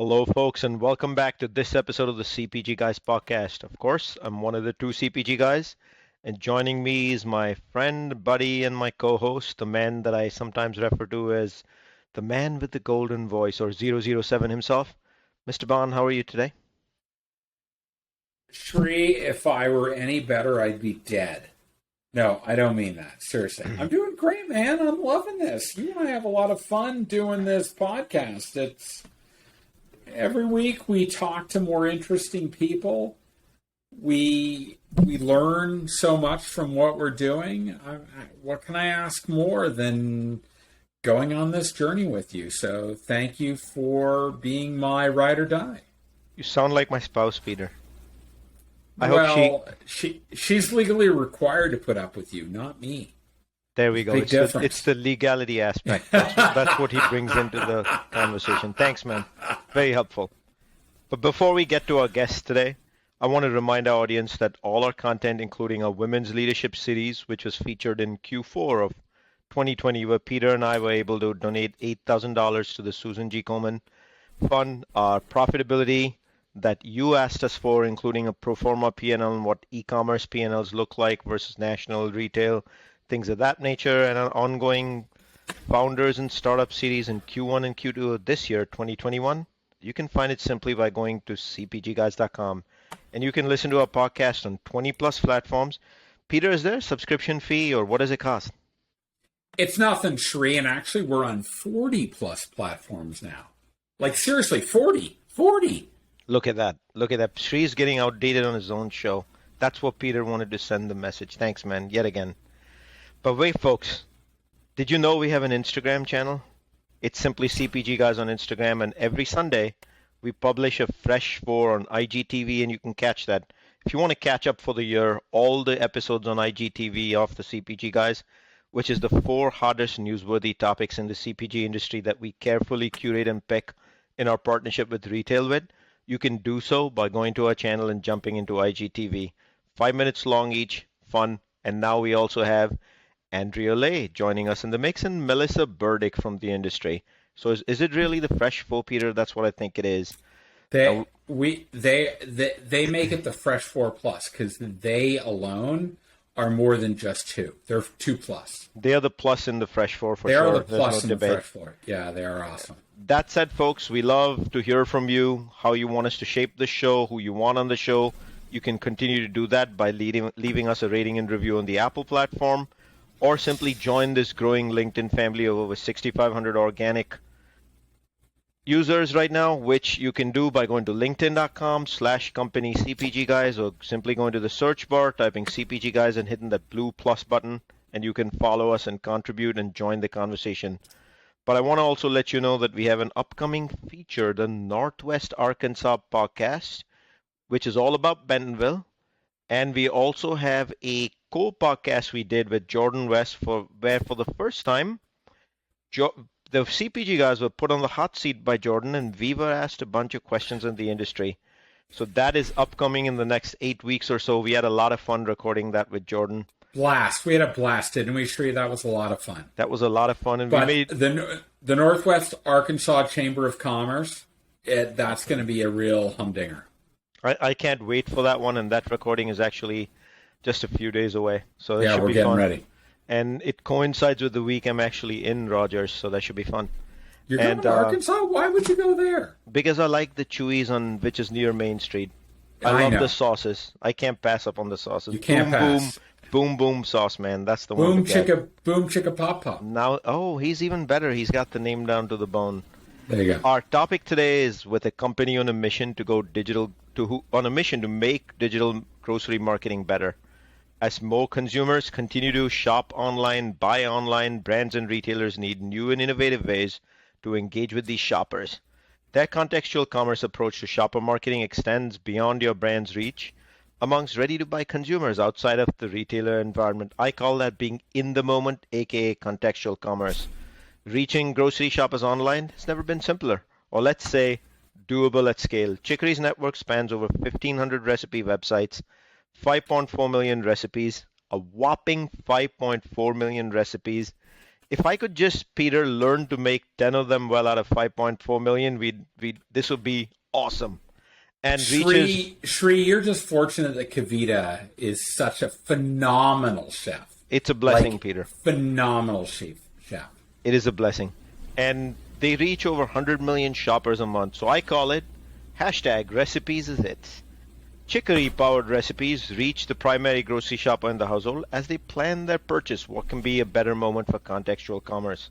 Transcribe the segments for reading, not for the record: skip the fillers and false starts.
Hello, folks, and welcome back to this episode of the CPG Guys podcast. Of course, I'm one of the two CPG guys, and joining me is my friend, buddy, and my co host, the man that I sometimes refer to as the man with the golden voice, or 007 himself. Mr. Bond, how are you today? Shri, if I were any better, I'd be dead. No, I don't mean that. Seriously. I'm doing great, man. I'm loving this. You and I have a lot of fun doing this podcast. It's every week we talk to more interesting people. We learn so much from what we're doing. What can I ask more than going on this journey with you? So thank you for being my ride or die. You sound like my spouse, Peter. Well, she's legally required to put up with you, not me. There we go. It's the legality aspect. That's what he brings into the conversation. Thanks, man. Very helpful. But before we get to our guest today, I want to remind our audience that all our content, including our Women's Leadership series, which was featured in Q4 of 2020, where Peter and I were able to donate $8,000 to the Susan G. Komen Fund, our profitability that you asked us for, including a pro forma P&L and what e-commerce P&Ls look like versus national retail, things of that nature, and our ongoing Founders and Startup series in Q1 and Q2 of this year, 2021. You can find it simply by going to cpgguys.com, and you can listen to our podcast on 20 plus platforms. Peter, is there a subscription fee, or what does it cost? It's nothing, Shri, and actually we're on 40 plus platforms now. Like seriously, 40. Look at that. Shri's getting outdated on his own show. That's what Peter wanted to send the message. Thanks, man, yet again. But wait, folks, did you know we have an Instagram channel? It's simply CPG Guys on Instagram, and every Sunday we publish a fresh 4 on IGTV, and you can catch that. If you want to catch up for the year, all the episodes on IGTV of the CPG Guys, which is the 4 hottest newsworthy topics in the CPG industry that we carefully curate and pick in our partnership with RetailWid, you can do so by going to our channel and jumping into IGTV. 5 minutes long each, fun, and now we also have Andrea Lay joining us in the mix and Melissa Burdick from the industry. So is it really the fresh 4, Peter? That's what I think it is. They make it the fresh 4 plus because they alone are more than just 2. They're 2 plus. They are the plus in the fresh 4 for they sure. They are the plus in the fresh 4. Yeah, they are awesome. That said, folks, we love to hear from you, how you want us to shape the show, who you want on the show. You can continue to do that by leaving us a rating and review on the Apple platform, or simply join this growing LinkedIn family of over 6,500 organic users right now, which you can do by going to linkedin.com/company CPG Guys, or simply going to the search bar, typing CPG Guys and hitting that blue plus button, and you can follow us and contribute and join the conversation. But I want to also let you know that we have an upcoming feature, the Northwest Arkansas podcast, which is all about Bentonville. And we also have a co-podcast we did with Jordan West where for the first time, the CPG Guys were put on the hot seat by Jordan, and we were asked a bunch of questions in the industry. So that is upcoming in the next 8 weeks or so. We had a lot of fun recording that with Jordan. Blast. We had a blast, didn't we, Shri? That was a lot of fun. That was a lot of fun. And but we made the Northwest Arkansas Chamber of Commerce, that's going to be a real humdinger. I can't wait for that one, and that recording is actually just a few days away. So that should we're be getting fun. Ready. And it coincides with the week I'm actually in Rogers, so that should be fun. You're going to Arkansas? Why would you go there? Because I like the Chuy's which is near Main Street. I love the sauces. I can't pass up on the sauces. You can't pass. Boom sauce, man. That's the one. Boom chicka pop pop. Now, he's even better. He's got the name down to the bone. There you go. Our topic today is with a company on a mission to go digital, on a mission to make digital grocery marketing better. As more consumers continue to shop online, buy online, brands and retailers need new and innovative ways to engage with these shoppers. Their contextual commerce approach to shopper marketing extends beyond your brand's reach amongst ready-to-buy consumers outside of the retailer environment. I call that being in the moment, aka contextual commerce. Reaching grocery shoppers online has never been simpler, or let's say doable at scale. Chicory's network spans over 1,500 recipe websites, 5.4 million recipes, a whopping 5.4 million recipes, If I could just, Peter, learn to make 10 of them well out of 5.4 million, this would be awesome. And reaches, Shri, you're just fortunate that Kavita is such a phenomenal chef. it's a blessing, Like, Peter. phenomenal chef. It is a blessing. And they reach over 100 million shoppers a month. So I call it hashtag recipes is it. Chicory powered recipes reach the primary grocery shopper in the household as they plan their purchase. What can be a better moment for contextual commerce?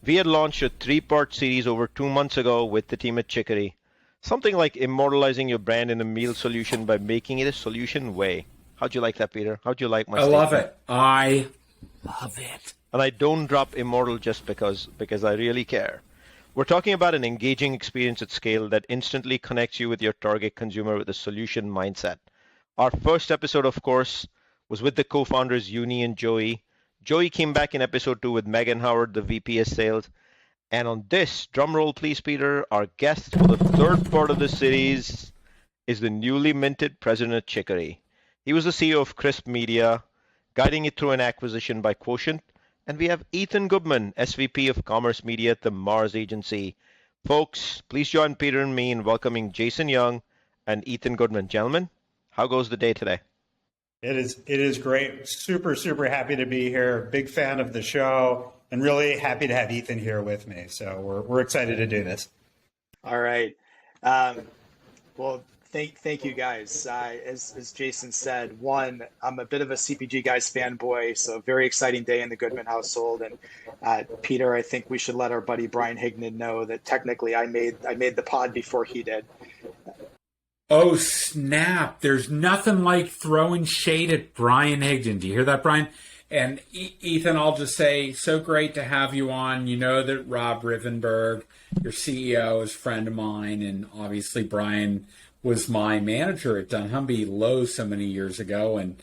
We had launched a 3-part series over 2 months ago with the team at Chicory. Something like immortalizing your brand in a meal solution by making it a solution way. How'd you like that, Peter? How'd you like my I statement? love it. I love it. And I don't drop immortal just because I really care. We're talking about an engaging experience at scale that instantly connects you with your target consumer with a solution mindset. Our first episode, of course, was with the co-founders Uni and Joey. Joey came back in episode 2 with Megan Howard, the VP of Sales. And on this, drum roll please, Peter, our guest for the third part of the series is the newly minted president of Chicory. He was the CEO of Crisp Media, guiding it through an acquisition by Quotient. And we have Ethan Goodman, SVP of Commerce Media at the Mars Agency. Folks, please join Peter and me in welcoming Jason Young and Ethan Goodman. Gentlemen, how goes the day today? It is great. Super, super happy to be here. Big fan of the show and really happy to have Ethan here with me. So we're excited to do this. All right. Well, thank you guys. As Jason said, one, I'm a bit of a CPG guys fanboy, so very exciting day in the Goodman household. And Peter, I think we should let our buddy Brian Hignan know that technically I made the pod before he did. Oh, snap. There's nothing like throwing shade at Brian Higdon. Do you hear that, Brian? And Ethan, I'll just say, so great to have you on. You know that Rob Rivenberg, your CEO, is a friend of mine, and obviously Brian was my manager at dunnhumby Lowe's so many years ago, and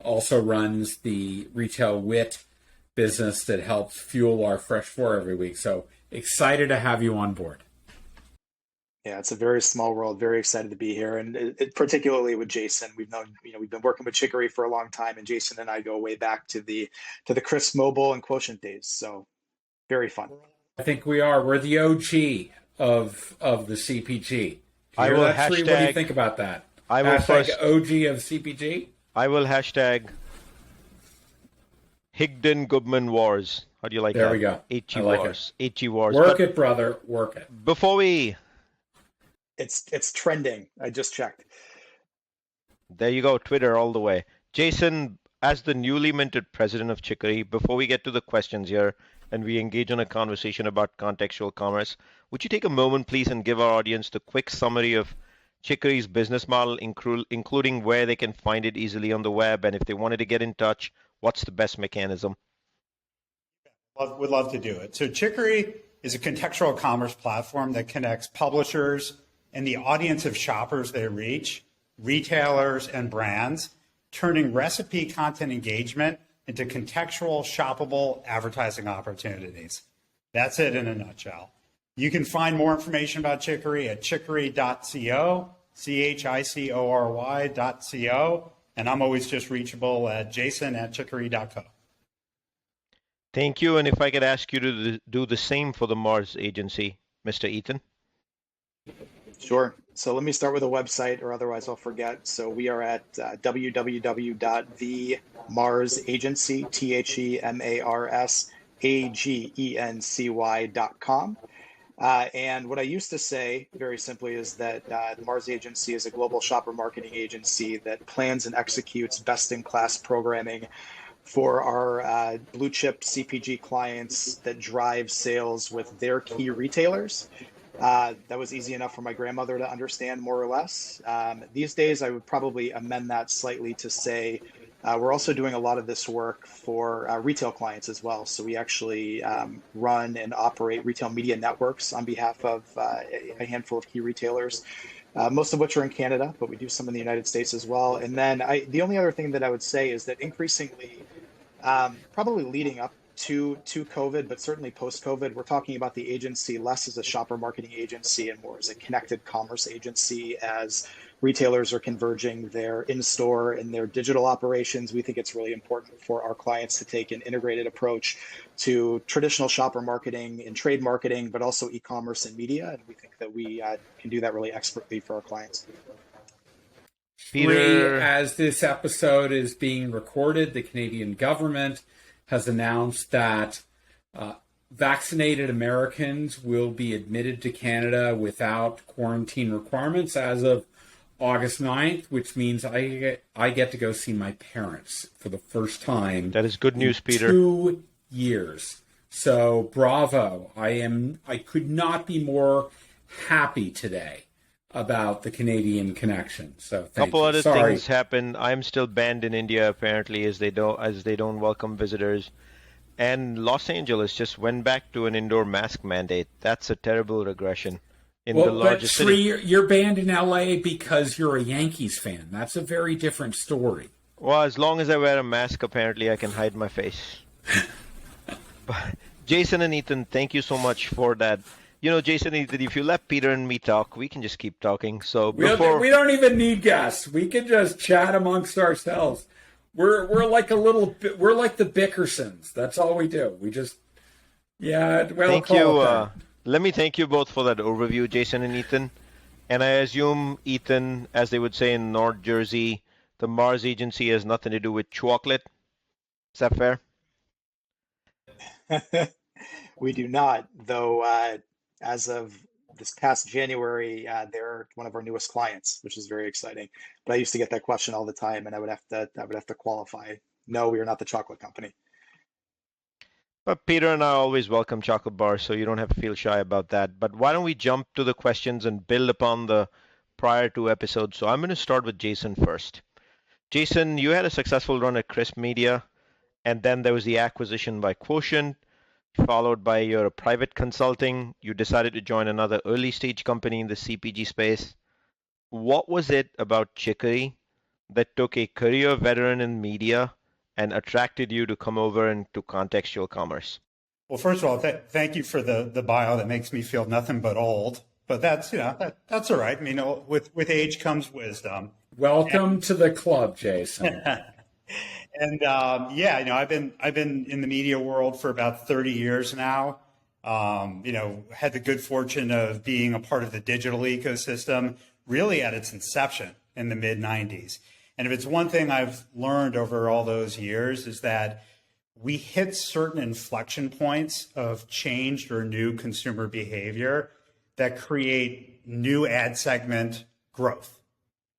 also runs the Retail Wit business that helps fuel our Fresh 4 every week. So excited to have you on board. Yeah, it's a very small world. Very excited to be here, and particularly with Jason. We've been working with Chicory for a long time, and Jason and I go way back to the Crisp Mobile and Quotient days. So very fun. I think we are. We're the OG of the CPG. I will hashtag. hashtag. What do you think about that? I will hashtag first. OG of CPG. I will hashtag Higdon Goodman Wars. How do you like that? There we go. HG I like Wars. HG Wars. Work it, brother. Work it. Before we. It's trending. I just checked. There you go, Twitter all the way. Jason, as the newly minted president of Chicory, before we get to the questions here and we engage in a conversation about contextual commerce, would you take a moment, please, and give our audience the quick summary of Chicory's business model, including where they can find it easily on the web, and if they wanted to get in touch, what's the best mechanism? Would love to do it. So Chicory is a contextual commerce platform that connects publishers and the audience of shoppers they reach, retailers and brands, turning recipe content engagement into contextual, shoppable advertising opportunities. That's it in a nutshell. You can find more information about Chicory at chicory.co, CHICORY.co, and I'm always just reachable at jason@chicory.co. Thank you, and if I could ask you to do the same for the Mars Agency, Mr. Ethan. Sure. So let me start with a website, or otherwise I'll forget. So we are at www.themarsagency, THEMARSAGENCY.com. And what I used to say very simply is that the Mars Agency is a global shopper marketing agency that plans and executes best-in-class programming for our blue chip CPG clients that drive sales with their key retailers. That was easy enough for my grandmother to understand, more or less. These days, I would probably amend that slightly to say we're also doing a lot of this work for retail clients as well. So we actually run and operate retail media networks on behalf of a handful of key retailers, most of which are in Canada, but we do some in the United States as well. And then the only other thing that I would say is that increasingly, probably leading up to COVID, but certainly post-COVID, we're talking about the agency less as a shopper marketing agency and more as a connected commerce agency. As retailers are converging their in-store and their digital operations, we think it's really important for our clients to take an integrated approach to traditional shopper marketing and trade marketing, but also e-commerce and media. And we think that we can do that really expertly for our clients. Peter, as this episode is being recorded, the Canadian government has announced that vaccinated Americans will be admitted to Canada without quarantine requirements as of August 9th, which means I get to go see my parents for the first time. that is good news, Peter. 2 years. So bravo. I could not be more happy today about the Canadian connection. So thank Couple you. other Sorry. things happen. I'm still banned in India apparently, as they don't welcome visitors. And Los Angeles just went back to an indoor mask mandate. That's a terrible regression in the largest but city. you're banned in LA because you're a Yankees fan. That's a very different story. Well, as long as I wear a mask, apparently I can hide my face. But Jason and Ethan, thank you so much for that. You know, Jason and Ethan, if you let Peter and me talk, we can just keep talking. So We don't even need guests. We can just chat amongst ourselves. We're like we're like the Bickersons. That's all we do. We just thank you. Let me thank you both for that overview, Jason and Ethan. And I assume, Ethan, as they would say in North Jersey, the Mars agency has nothing to do with chocolate. Is that fair? We do not, though. As of this past January, they're one of our newest clients, which is very exciting. But I used to get that question all the time, and I would have to qualify. No, we are not the chocolate company. But Peter and I always welcome chocolate bars, so you don't have to feel shy about that. But why don't we jump to the questions and build upon the prior two episodes? So I'm going to start with Jason first. Jason, you had a successful run at Crisp Media, and then there was the acquisition by Quotient, followed by your private consulting. You decided to join another early stage company in the CPG space. What was it about Chicory that took a career veteran in media and attracted you to come over into contextual commerce? Well, first of all, thank you for the bio. That makes me feel nothing but old. But that's that's all right. I mean, with age comes wisdom. Welcome to the club, Jason. And I've been in the media world for about 30 years now. Had the good fortune of being a part of the digital ecosystem really at its inception in the mid 90s. And if it's one thing I've learned over all those years is that we hit certain inflection points of changed or new consumer behavior that create new ad segment growth,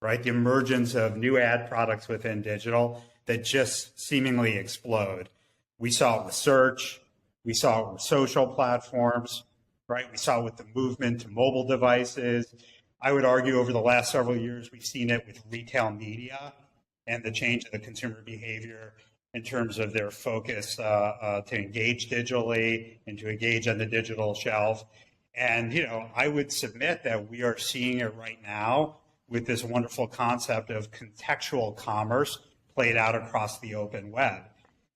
right? The emergence of new ad products within digital that just seemingly explode. We saw it with search. We saw it with social platforms, right? We saw it with the movement to mobile devices. I would argue over the last several years, we've seen it with retail media and the change of the consumer behavior in terms of their focus to engage digitally and to engage on the digital shelf. And, I would submit that we are seeing it right now with this wonderful concept of contextual commerce played out across the open web.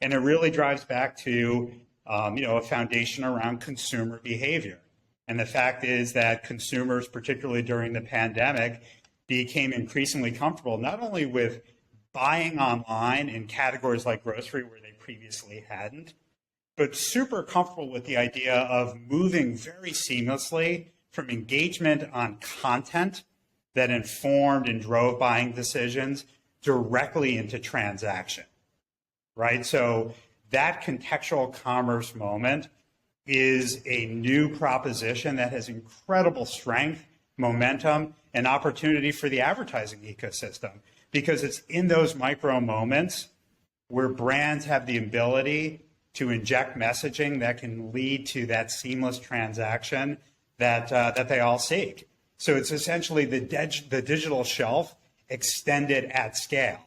And it really drives back to, a foundation around consumer behavior. And the fact is that consumers, particularly during the pandemic, became increasingly comfortable not only with buying online in categories like grocery where they previously hadn't, but super comfortable with the idea of moving very seamlessly from engagement on content that informed and drove buying decisions directly into transaction, right? So that contextual commerce moment is a new proposition that has incredible strength, momentum, and opportunity for the advertising ecosystem, because it's in those micro moments where brands have the ability to inject messaging that can lead to that seamless transaction that they all seek. So it's essentially the digital shelf extended at scale.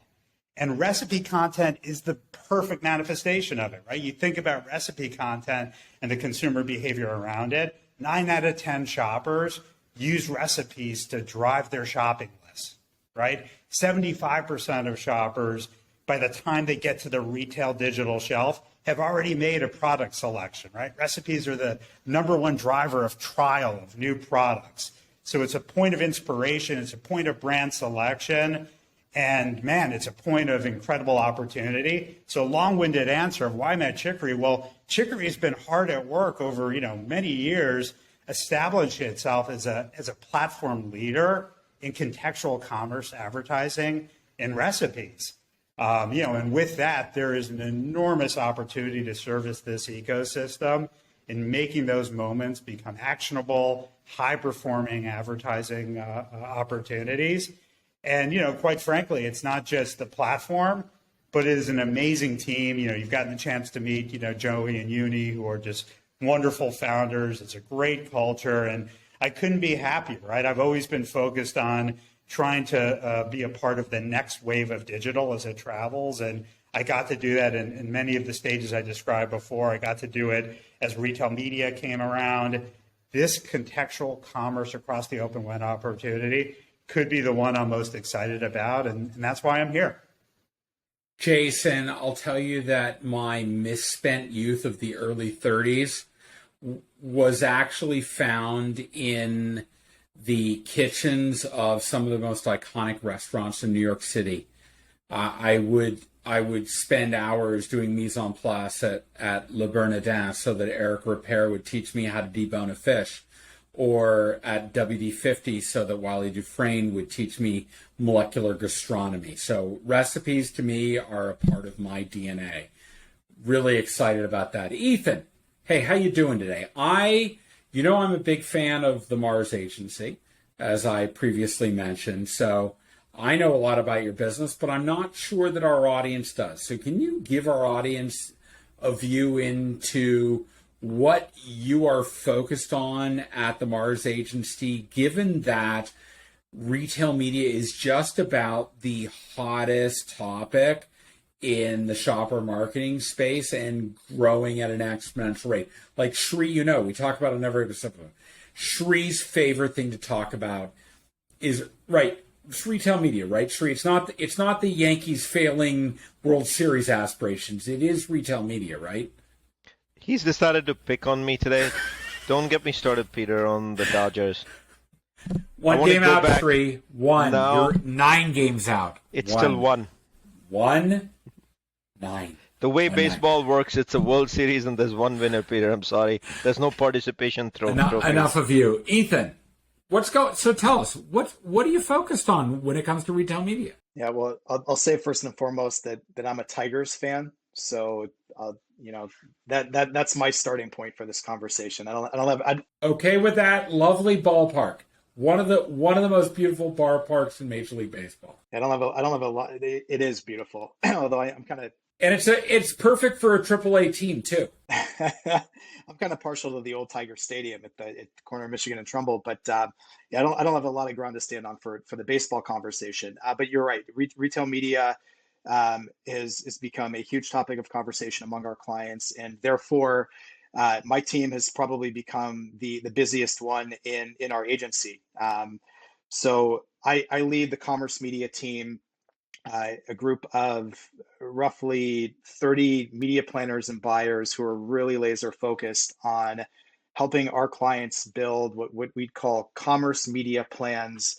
And recipe content is the perfect manifestation of it, right? You think about recipe content and the consumer behavior around it. 9 out of 10 shoppers use recipes to drive their shopping lists, right? 75% of shoppers, by the time they get to the retail digital shelf, have already made a product selection, right? Recipes are the number one driver of trial of new products. So it's a point of inspiration, it's a point of brand selection, and man, it's a point of incredible opportunity. So long-winded answer of why I'm at Chicory. Well, Chicory's been hard at work over many years, establishing itself as a platform leader in contextual commerce advertising and recipes. And with that, there is an enormous opportunity to service this ecosystem in making those moments become actionable, high-performing advertising opportunities. And, quite frankly, it's not just the platform, but it is an amazing team. You've gotten the chance to meet, Joey and Uni, who are just wonderful founders. It's a great culture, and I couldn't be happier, right? I've always been focused on trying to be a part of the next wave of digital as it travels, and I got to do that in many of the stages I described before. I got to do it as retail media came around. This contextual commerce across the open web opportunity could be the one I'm most excited about, and that's why I'm here. Jason, I'll tell you that my misspent youth of the early 30s was actually found in the kitchens of some of the most iconic restaurants in New York City. I would spend hours doing mise en place at Le Bernardin so that Eric Ripert would teach me how to debone a fish, or at WD-50 so that Wally Dufresne would teach me molecular gastronomy. So recipes to me are a part of my DNA. Really excited about that. Ethan, hey, how you doing today? I'm a big fan of the Mars Agency, as I previously mentioned. So I know a lot about your business, but I'm not sure that our audience does. So can you give our audience a view into what you are focused on at the Mars Agency, given that retail media is just about the hottest topic in the shopper marketing space and growing at an exponential rate? Like Shri, we talk about it in every episode. Shri's favorite thing to talk about is, right, it's retail media, right, Shri? It's not the Yankees failing World Series aspirations. It is retail media, right? He's decided to pick on me today. Don't get me started, Peter, on the Dodgers. One game out, back. 3. 1. No. You're 9 games out. It's still 1. 1, 9. The way baseball works, it's a World Series and there's one winner, Peter. I'm sorry. There's no participation trophy. Enough of you. Ethan, so tell us, what are you focused on when it comes to retail media? Yeah, well, I'll say first and foremost that I'm a Tigers fan. So, that's my starting point for this conversation. Okay with that. Lovely ballpark. One of the most beautiful ballparks in Major League Baseball. I don't have a lot. It is beautiful, although I'm kind of. And it's perfect for a AAA team too. I'm kind of partial to the old Tiger Stadium at the corner of Michigan and Trumbull, but I don't have a lot of ground to stand on for the baseball conversation. But you're right. Retail media has become a huge topic of conversation among our clients, and therefore my team has probably become the busiest one in our agency. So I lead the commerce media team, a group of roughly 30 media planners and buyers who are really laser focused on helping our clients build what we'd call commerce media plans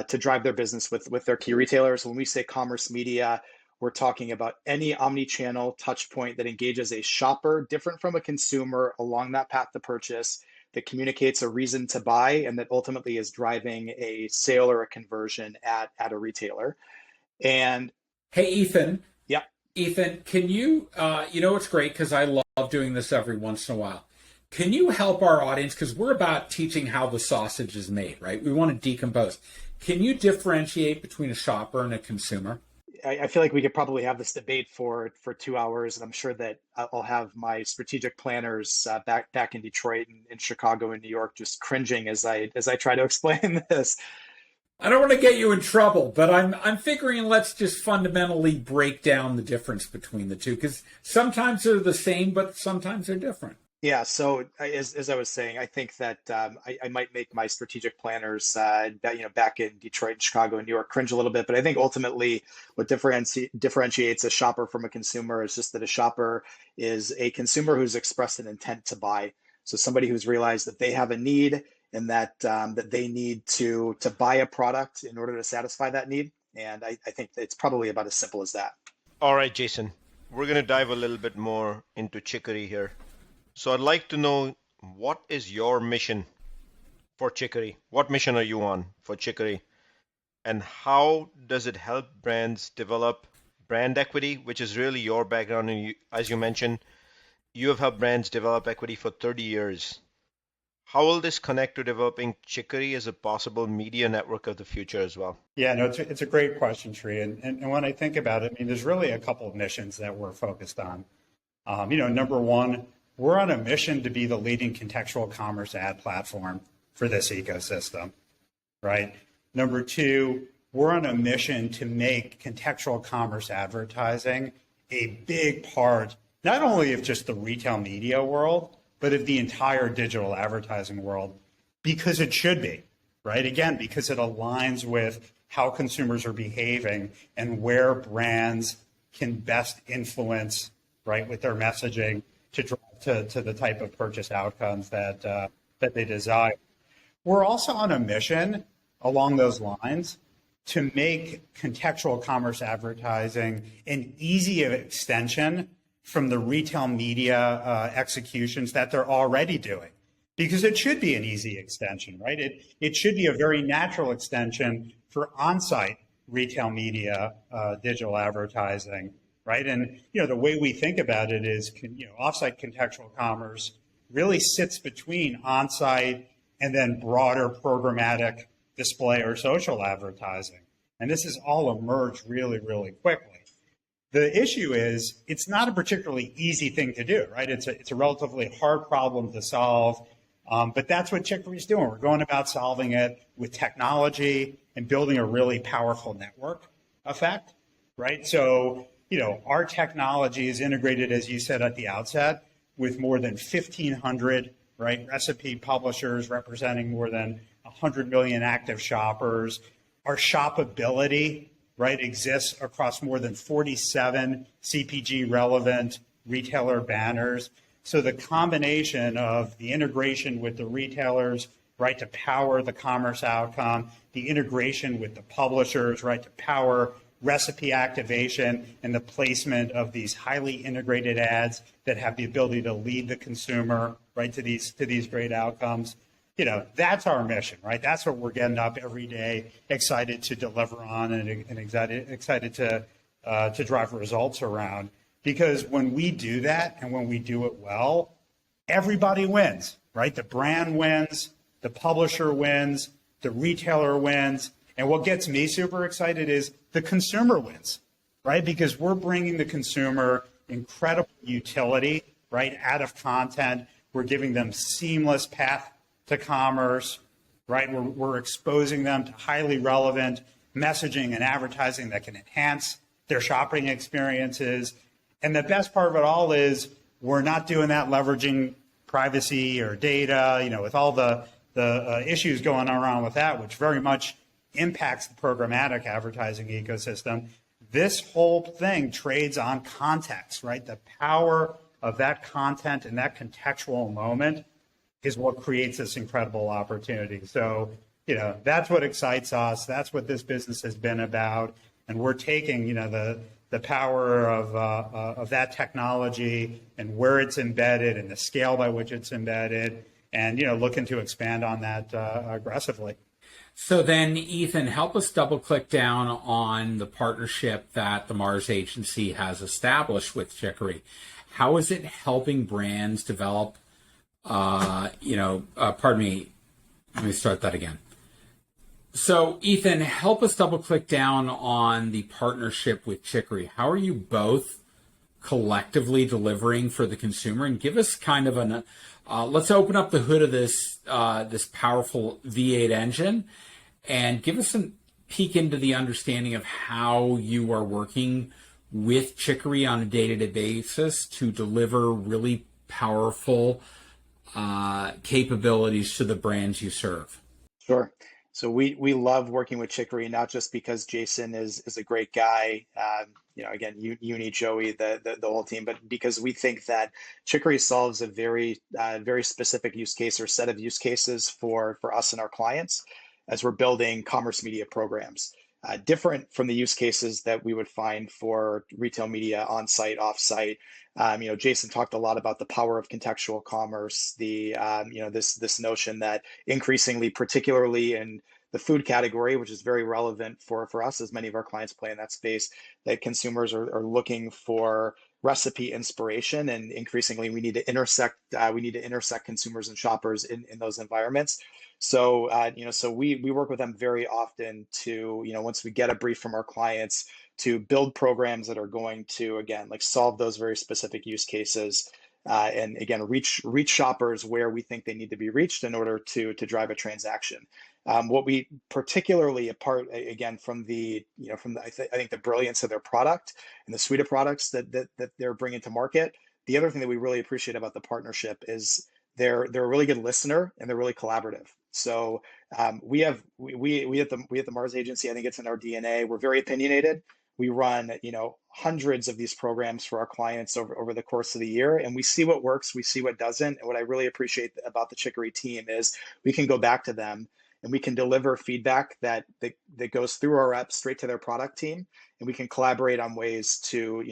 to drive their business with their key retailers. When we say commerce media, we're talking about any omni-channel touch point that engages a shopper different from a consumer along that path to purchase, that communicates a reason to buy, and that ultimately is driving a sale or a conversion at a retailer. And hey, Ethan. Yeah. Ethan, can you, it's great because I love doing this every once in a while. Can you help our audience? Because we're about teaching how the sausage is made, right? We want to decompose. Can you differentiate between a shopper and a consumer? I feel like we could probably have this debate for 2 hours, and I'm sure that I'll have my strategic planners back in Detroit and in Chicago and New York just cringing as I try to explain this. I don't want to get you in trouble, but I'm figuring let's just fundamentally break down the difference between the two, because sometimes they're the same, but sometimes they're different. Yeah, so as I was saying, I think that I might make my strategic planners, back in Detroit and Chicago and New York cringe a little bit. But I think ultimately what differentiates a shopper from a consumer is just that a shopper is a consumer who's expressed an intent to buy. So somebody who's realized that they have a need and that they need to buy a product in order to satisfy that need. And I think it's probably about as simple as that. All right, Jason, we're going to dive a little bit more into Chicory here. So I'd like to know, what is your mission for Chicory? What mission are you on for Chicory? And how does it help brands develop brand equity, which is really your background? And you, as you mentioned, you have helped brands develop equity for 30 years. How will this connect to developing Chicory as a possible media network of the future as well? Yeah, no, it's a great question, Sri. And when I think about it, I mean, there's really a couple of missions that we're focused on. Number one, we're on a mission to be the leading contextual commerce ad platform for this ecosystem, right? Number two, we're on a mission to make contextual commerce advertising a big part, not only of just the retail media world, but of the entire digital advertising world, because it should be, right? Again, because it aligns with how consumers are behaving and where brands can best influence, right, with their messaging to drive to the type of purchase outcomes that they desire. We're also on a mission along those lines to make contextual commerce advertising an easy extension from the retail media executions that they're already doing, because it should be an easy extension, right? It should be a very natural extension for on-site retail media digital advertising, right? And the way we think about it is, off-site contextual commerce really sits between on-site and then broader programmatic display or social advertising. And this has all emerged really, really quickly. The issue is it's not a particularly easy thing to do, right? It's a relatively hard problem to solve, but that's what Chicory is doing. We're going about solving it with technology and building a really powerful network effect, right? So, our technology is integrated, as you said at the outset, with more than 1,500, right, recipe publishers representing more than 100 million active shoppers. Our shoppability, right, exists across more than 47 CPG relevant retailer banners. So the combination of the integration with the retailers, right, to power the commerce outcome, the integration with the publishers, right, to power recipe activation and the placement of these highly integrated ads that have the ability to lead the consumer, right, to these great outcomes. That's our mission, right? That's what we're getting up every day, excited to deliver on and excited to drive results around. Because when we do that and when we do it well, everybody wins, right? The brand wins, the publisher wins, the retailer wins. And what gets me super excited is the consumer wins, right? Because we're bringing the consumer incredible utility, right, out of content. We're giving them seamless path to commerce, right? We're exposing them to highly relevant messaging and advertising that can enhance their shopping experiences. And the best part of it all is we're not doing that leveraging privacy or data, with all the issues going around with that, which very much impacts the programmatic advertising ecosystem. This whole thing trades on context, right? The power of that content and that contextual moment is what creates this incredible opportunity. So, that's what excites us. That's what this business has been about. And we're taking, the power of that technology and where it's embedded and the scale by which it's embedded and, looking to expand on that aggressively. So then, Ethan, help us double click down on the partnership that the Mars agency has established with Chicory. How is it helping brands develop, pardon me, let me start that again. So, Ethan, help us double click down on the partnership with Chicory. How are you both collectively delivering for the consumer? And give us kind of an, let's open up the hood of this powerful V8 engine and give us a peek into the understanding of how you are working with Chicory on a day-to-day basis to deliver really powerful capabilities to the brands you serve? Sure. So we love working with Chicory, not just because Jason is a great guy. Again, you need Joey, the whole team, but because we think that Chicory solves a very specific use case or set of use cases for us and our clients as we're building commerce media programs. Different from the use cases that we would find for retail media on site, off site. Jason talked a lot about the power of contextual commerce, this notion that increasingly, particularly in the food category, which is very relevant for us, as many of our clients play in that space, that consumers are looking for recipe inspiration, and increasingly we need to intersect consumers and shoppers in those environments. So so we work with them very often to, once we get a brief from our clients, to build programs that are going to, again, like solve those very specific use cases, and again, reach shoppers where we think they need to be reached in order to drive a transaction. What we particularly, apart again from I think the brilliance of their product and the suite of products that they're bringing to market. The other thing that we really appreciate about the partnership is they're a really good listener, and they're really collaborative. So we at the Mars Agency, I think it's in our DNA. We're very opinionated. We run hundreds of these programs for our clients over the course of the year, and we see what works, we see what doesn't. And what I really appreciate about the Chicory team is we can go back to them and we can deliver feedback that goes through our reps straight to their product team, and we can collaborate on ways to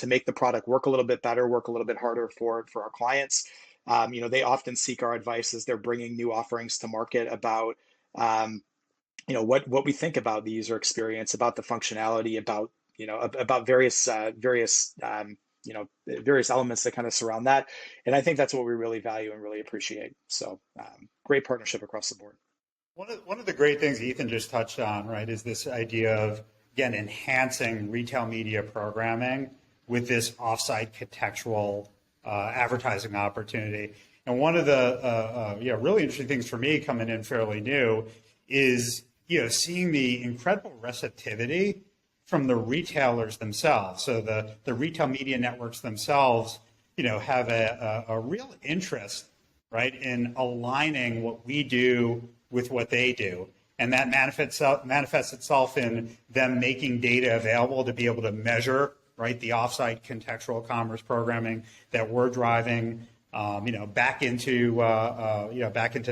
make the product work a little bit better, work a little bit harder for our clients. They often seek our advice as they're bringing new offerings to market about what we think about the user experience, about the functionality, about various elements that kind of surround that. And I think that's what we really value and really appreciate. So great partnership across the board. One of the great things Ethan just touched on, right, is this idea of, again, enhancing retail media programming with this offsite contextual advertising opportunity. And one of the really interesting things for me coming in fairly new is seeing the incredible receptivity from the retailers themselves. So the retail media networks themselves, have a real interest, right, in aligning what we do with what they do. And that manifests itself in them making data available to be able to measure, right, the offsite contextual commerce programming that we're driving, back into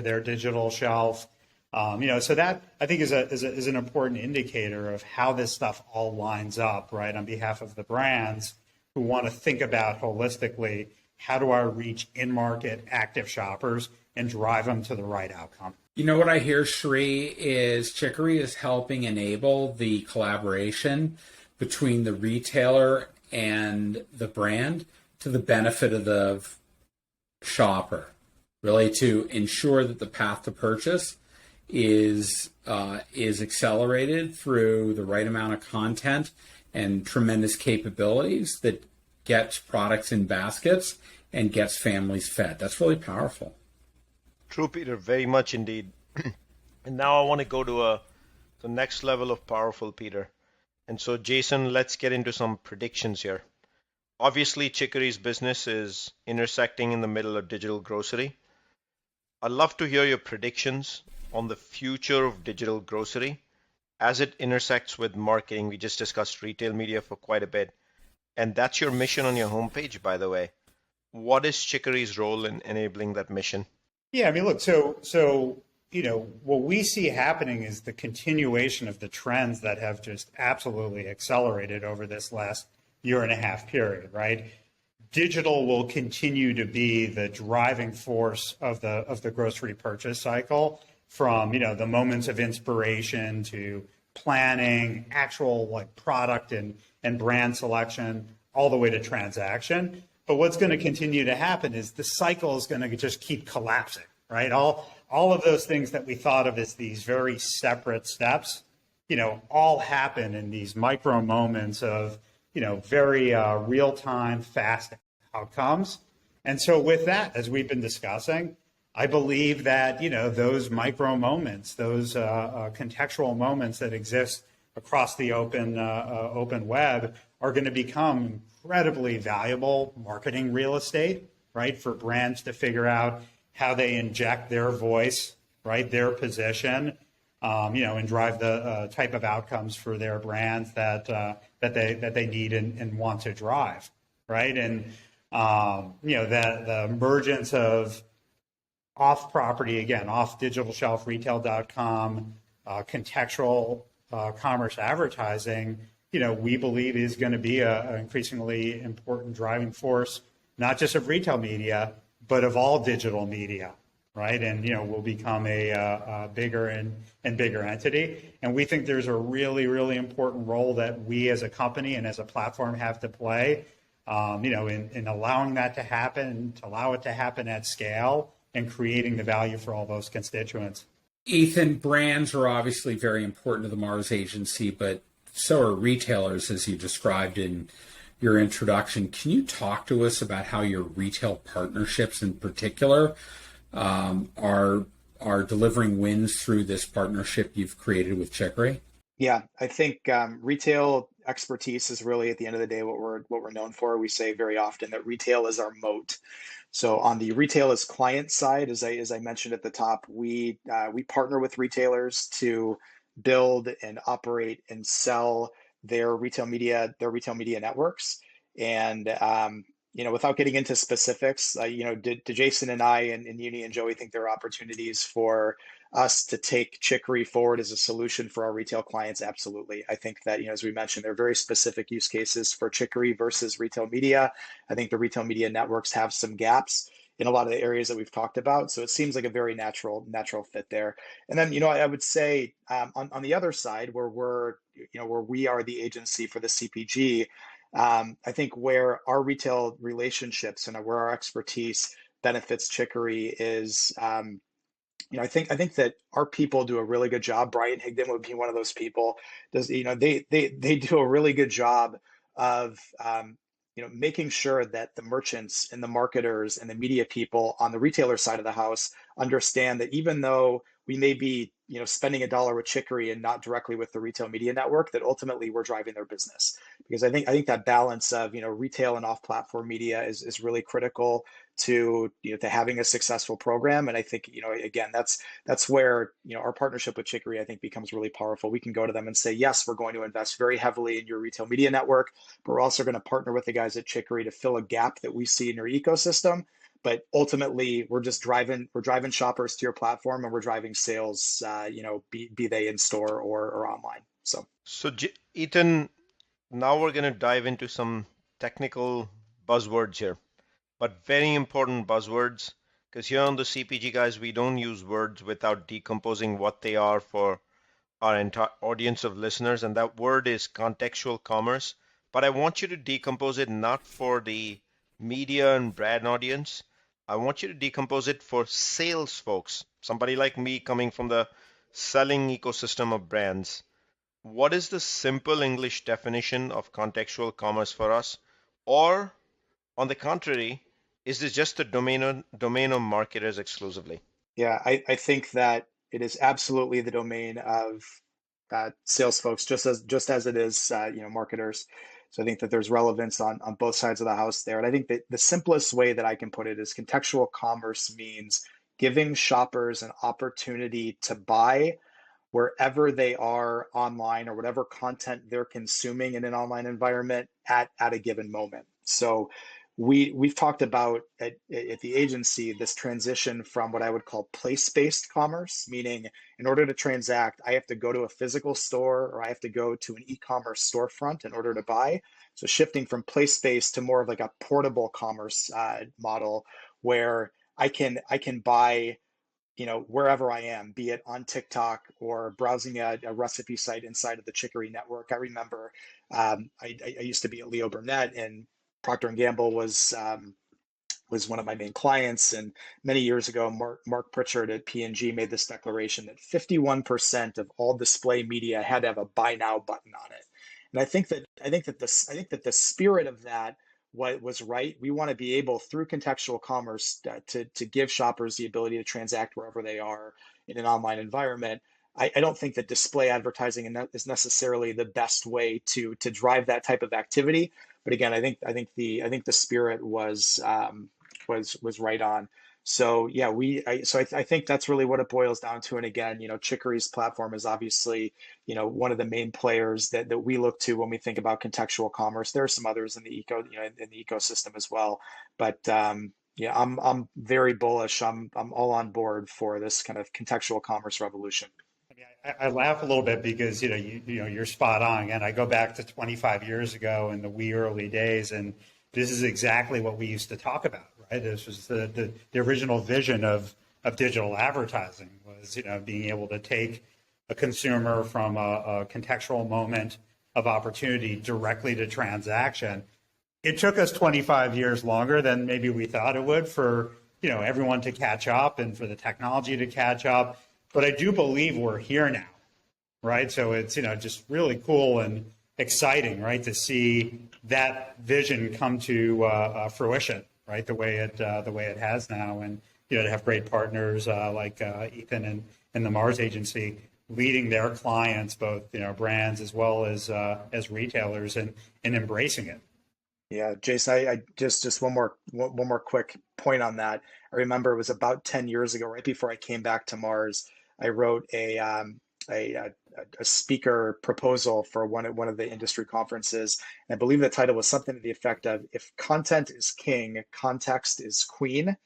their digital shelf. So that I think is an important indicator of how this stuff all lines up, right, on behalf of the brands who want to think about holistically, how do I reach in-market active shoppers and drive them to the right outcome? What I hear, Sri, is Chicory is helping enable the collaboration between the retailer and the brand to the benefit of the shopper, really to ensure that the path to purchase is accelerated through the right amount of content and tremendous capabilities that gets products in baskets and gets families fed. That's really powerful. True, Peter, very much indeed. And now I want to go to the next level of powerful, Peter. And so, Jason, let's get into some predictions here. Obviously, Chicory's business is intersecting in the middle of digital grocery. I'd love to hear your predictions on the future of digital grocery as it intersects with marketing. We just discussed retail media for quite a bit. And that's your mission on your homepage, by the way. What is Chicory's role in enabling that mission? Yeah, I mean, look, so what we see happening is the continuation of the trends that have just absolutely accelerated over this last year and a half period, right? Digital will continue to be the driving force of the grocery purchase cycle, from the moments of inspiration to planning, actual like product and brand selection, all the way to transaction. But what's going to continue to happen is the cycle is going to just keep collapsing, right? All of those things that we thought of as these very separate steps, all happen in these micro moments of, very real-time, fast outcomes. And so with that, as we've been discussing, I believe that, those micro moments, those contextual moments that exist across the open web are going to become incredibly valuable marketing real estate, right, for brands to figure out how they inject their voice, right, their position, and drive the type of outcomes for their brands that they need and want to drive, right? And the emergence of off property, again, off digital shelf retail.com, contextual commerce advertising, we believe is going to be an increasingly important driving force, not just of retail media, but of all digital media, right? And, will become a bigger and bigger entity. And we think there's a really, really important role that we as a company and as a platform have to play, in allowing that to happen, to allow it to happen at scale and creating the value for all those constituents. Ethan, brands are obviously very important to the Mars agency, but so are retailers, as you described in your introduction. Can you talk to us about how your retail partnerships in particular are delivering wins through this partnership you've created with Chicory? Yeah, I think retail expertise is really at the end of the day what we're known for. We say very often that retail is our moat. So on the retail as client side, as I mentioned at the top, we partner with retailers to build and operate and sell their retail media networks. And without getting into specifics, do Jason and I and Uni and Joey think there are opportunities for us to take Chicory forward as a solution for our retail clients? Absolutely. I think that, as we mentioned, there are very specific use cases for Chicory versus retail media. I think the retail media networks have some gaps in a lot of the areas that we've talked about. So it seems like a very natural fit there. And then, I would say on the other side, where we are the agency for the CPG, I think where our retail relationships and where our expertise benefits Chicory is, I think that our people do a really good job. Brian Higdon would be one of those people. They do a really good job of making sure that the merchants and the marketers and the media people on the retailer side of the house understand that even though we may be spending $1 with Chicory and not directly with the retail media network, that ultimately we're driving their business. Because I think that balance of retail and off-platform media is really critical to to having a successful program. And I think again that's where our partnership with Chicory I think becomes really powerful. We can go to them and say, yes, we're going to invest very heavily in your retail media network, but we're also going to partner with the guys at Chicory to fill a gap that we see in your ecosystem. But ultimately, we're driving shoppers to your platform, and we're driving sales, be they in store or online. So Ethan, now we're going to dive into some technical buzzwords here, but very important buzzwords, because here on the CPG guys, we don't use words without decomposing what they are for our entire audience of listeners, and that word is contextual commerce. But I want you to decompose it not for the media and brand audience. I want you to decompose it for sales folks, somebody like me coming from the selling ecosystem of brands. What is the simple English definition of contextual commerce for us? Or, on the contrary, is this just the domain of marketers exclusively? yeah, I think that it is absolutely the domain of sales folks, just as it is marketers. So I think that there's relevance on both sides of the house there. And I think that the simplest way that I can put it is contextual commerce means giving shoppers an opportunity to buy wherever they are online or whatever content they're consuming in an online environment at a given moment. So we've talked about at the agency this transition from what I would call place-based commerce, meaning in order to transact, I have to go to a physical store or I have to go to an e-commerce storefront in order to buy. So shifting from place-based to more of like a portable commerce model where I can buy wherever I am, be it on TikTok or browsing a recipe site inside of the Chicory network. I remember I used to be at Leo Burnett, and Procter and Gamble was one of my main clients. And many years ago, Mark Pritchard at P&G made this declaration that 51% of all display media had to have a buy now button on it. And I think that the spirit of that was right. We want to be able, through contextual commerce, to give shoppers the ability to transact wherever they are in an online environment. I don't think that display advertising is necessarily the best way to drive that type of activity. But again, I think the spirit was was right on. So yeah, I think that's really what it boils down to. And again, Chicory's platform is obviously, one of the main players that we look to when we think about contextual commerce. There are some others in the in the ecosystem as well, but yeah, I'm very bullish. I'm all on board for this kind of contextual commerce revolution. I laugh a little bit because you're spot on. And I go back to 25 years ago in the wee early days, and this is exactly what we used to talk about, right? This was the original vision of digital advertising was being able to take a consumer from a contextual moment of opportunity directly to transaction. It took us 25 years longer than maybe we thought it would for everyone to catch up and for the technology to catch up. But I do believe we're here now, right? So it's just really cool and exciting, right, to see that vision come to fruition, right, the way it has now, and to have great partners like Ethan and the Mars Agency leading their clients, both brands as well as retailers, and embracing it. Yeah, Jason, I just one more quick point on that. I remember it was about 10 years ago, right before I came back to Mars. I wrote a speaker proposal for one of the industry conferences. And I believe the title was something to the effect of "If content is king, context is queen."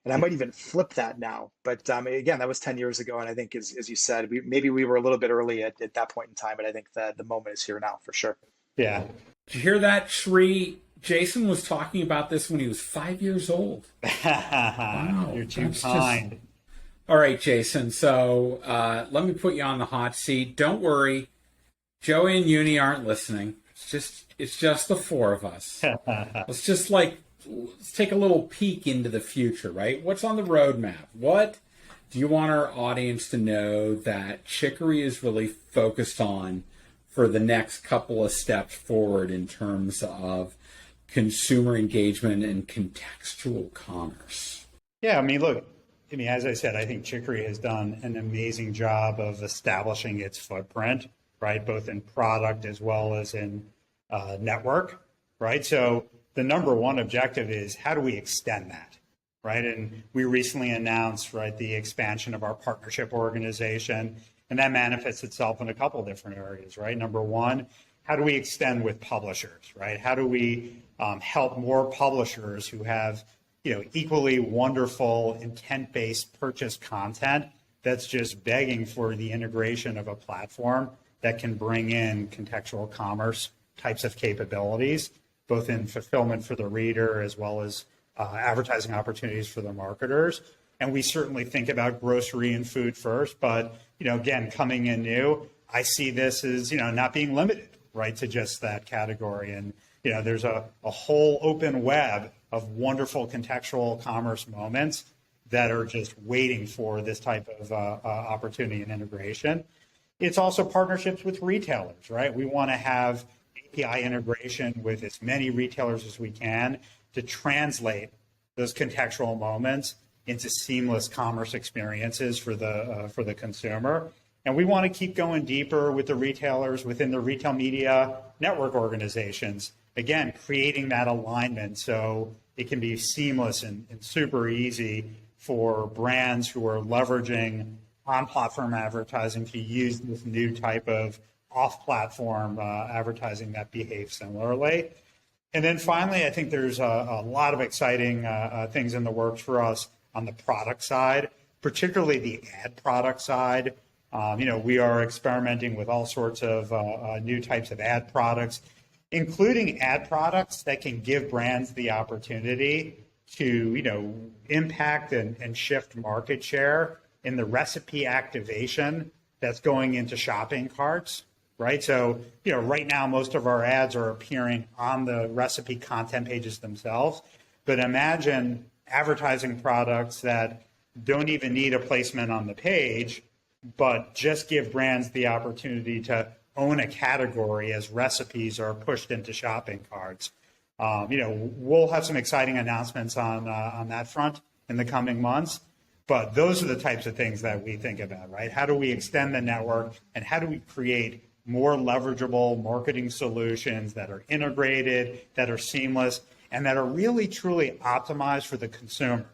And I might even flip that now. But again, that was 10 years ago. And I think, as you said, maybe we were a little bit early at that point in time. But I think that the moment is here now for sure. Yeah. Did you hear that, Shri? Jason was talking about this when he was 5 years old. Wow. You're too kind. All right, Jason. So let me put you on the hot seat. Don't worry. Joey and Uni aren't listening. It's just the four of us. Let's take a little peek into the future, right? What's on the roadmap? What do you want our audience to know that Chicory is really focused on for the next couple of steps forward in terms of consumer engagement and contextual commerce? Yeah, look, as I said, I think Chicory has done an amazing job of establishing its footprint, right, both in product as well as in network, right? So the number one objective is how do we extend that, right? And we recently announced, right, the expansion of our partnership organization, and that manifests itself in a couple of different areas, right? Number one, how do we extend with publishers, right? How do we help more publishers who have equally wonderful intent-based purchase content that's just begging for the integration of a platform that can bring in contextual commerce types of capabilities, both in fulfillment for the reader as well as advertising opportunities for the marketers. And we certainly think about grocery and food first, but again, coming in new, I see this as not being limited, right, to just that category. And there's a whole open web of wonderful contextual commerce moments that are just waiting for this type of opportunity and integration. It's also partnerships with retailers, right? We want to have API integration with as many retailers as we can to translate those contextual moments into seamless commerce experiences for the consumer. And we want to keep going deeper with the retailers within the retail media network organizations, again, creating that alignment so it can be seamless and super easy for brands who are leveraging on-platform advertising to use this new type of off-platform advertising that behaves similarly. And then finally, I think there's a lot of exciting things in the works for us on the product side, particularly the ad product side. We are experimenting with all sorts of new types of ad products, including ad products that can give brands the opportunity to, impact and shift market share in the recipe activation that's going into shopping carts, right? So, right now, most of our ads are appearing on the recipe content pages themselves. But imagine advertising products that don't even need a placement on the page, but just give brands the opportunity to own a category as recipes are pushed into shopping carts. We'll have some exciting announcements on that front in the coming months. But those are the types of things that we think about, right? How do we extend the network, and how do we create more leverageable marketing solutions that are integrated, that are seamless, and that are really truly optimized for the consumer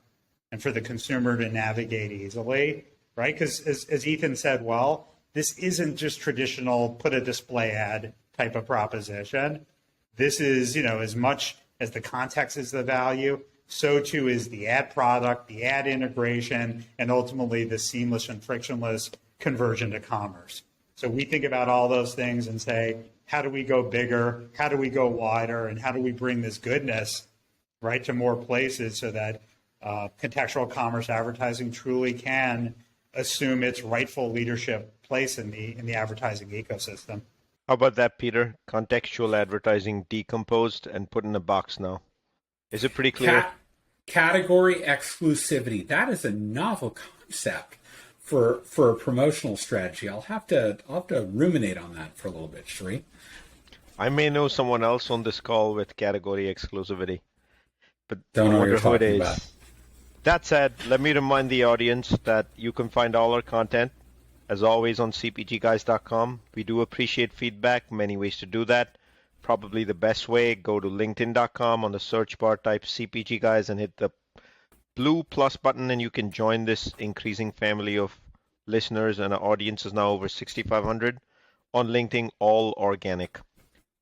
and for the consumer to navigate easily, right? Because as Ethan said, well, this isn't just traditional put a display ad type of proposition. This is, as much as the context is the value, so too is the ad product, the ad integration, and ultimately the seamless and frictionless conversion to commerce. So we think about all those things and say, how do we go bigger? How do we go wider? And how do we bring this goodness, right, to more places so that contextual commerce advertising truly can assume its rightful leadership place in the advertising ecosystem? How about that, Peter? Contextual advertising decomposed and put in a box now. Is it pretty clear? Category exclusivity. That is a novel concept for a promotional strategy. I'll have to ruminate on that for a little bit, Sheree. I may know someone else on this call with category exclusivity, but Don't I know what wonder you're who it talking is. about. That said, let me remind the audience that you can find all our content, as always, on cpgguys.com. We do appreciate feedback. Many ways to do that. Probably the best way, go to linkedin.com, on the search bar, type CPG Guys and hit the blue plus button, and you can join this increasing family of listeners, and our audience is now over 6,500 on LinkedIn, all organic.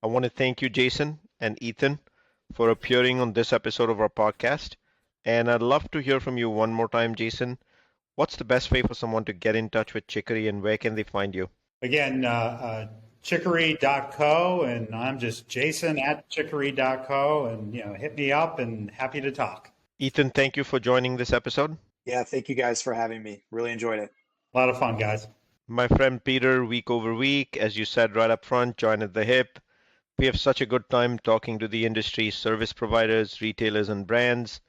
I want to thank you, Jason and Ethan, for appearing on this episode of our podcast. And I'd love to hear from you one more time, Jason. What's the best way for someone to get in touch with Chicory, and where can they find you? Again, chicory.co, and I'm just Jason at chicory.co, and hit me up, and happy to talk. Ethan, thank you for joining this episode. Yeah, thank you guys for having me. Really enjoyed it. A lot of fun, guys. My friend Peter, week over week, as you said right up front, join at the hip. We have such a good time talking to the industry, service providers, retailers, and brands.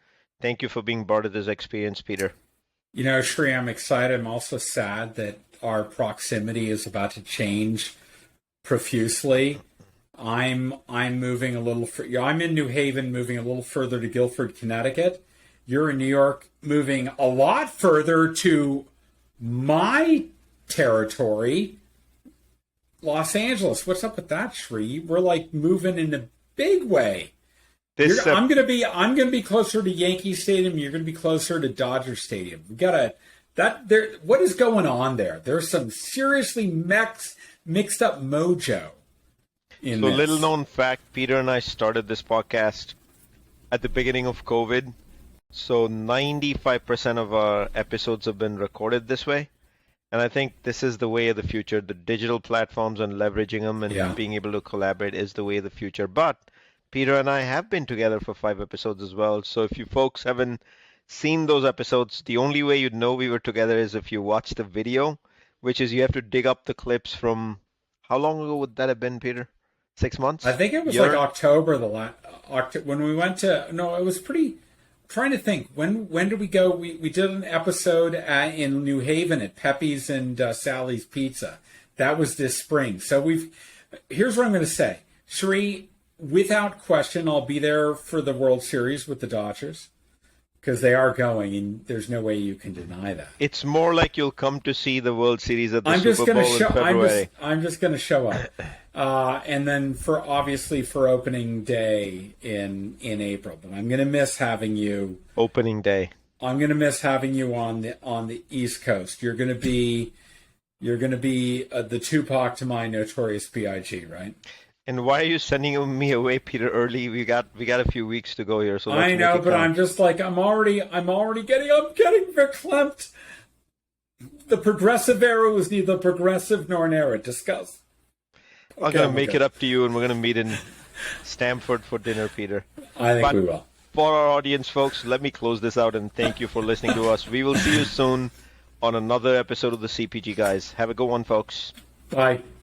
Thank you for being part of this experience, Peter. Sheree, I'm excited. I'm also sad that our proximity is about to change profusely. I'm moving a little. I'm in New Haven, moving a little further to Guilford, Connecticut. You're in New York, moving a lot further to my territory, Los Angeles. What's up with that, Shree? We're like moving in a big way. I'm gonna be closer to Yankee Stadium. You're gonna be closer to Dodger Stadium. We gotta What is going on there? There's some seriously mixed up mojo. So, little known fact: Peter and I started this podcast at the beginning of COVID. So 95% of our episodes have been recorded this way. And I think this is the way of the future. The digital platforms and leveraging them and being able to collaborate is the way of the future. But Peter and I have been together for 5 episodes as well. So if you folks haven't seen those episodes, the only way you'd know we were together is if you watch the video, which is you have to dig up the clips from, how long ago would that have been, Peter? 6 months? I think it was like October, when we went to, no, it was pretty, trying to think, when did we go? We did an episode in New Haven at Pepe's and Sally's Pizza. That was this spring. So here's what I'm going to say. Sheree, without question, I'll be there for the World Series with the Dodgers, because they are going, and there's no way you can deny that. It's more like you'll come to see the World Series at the Super Bowl in February. I'm just going to show up. And then for opening day in April. But I'm going to miss having you. Opening day. I'm going to miss having you on the East Coast. You're going to be the Tupac to my Notorious B.I.G., right? And why are you sending me away, Peter, early? We got a few weeks to go here, so let's I know, but count. I'm just like I'm getting verklempt. The progressive era was neither progressive nor an era. Discuss. I'm going to make it up to you, and we're going to meet in Stamford for dinner, Peter. I think we will. For our audience, folks, let me close this out, and thank you for listening to us. We will see you soon on another episode of the CPG Guys. Have a good one, folks. Bye.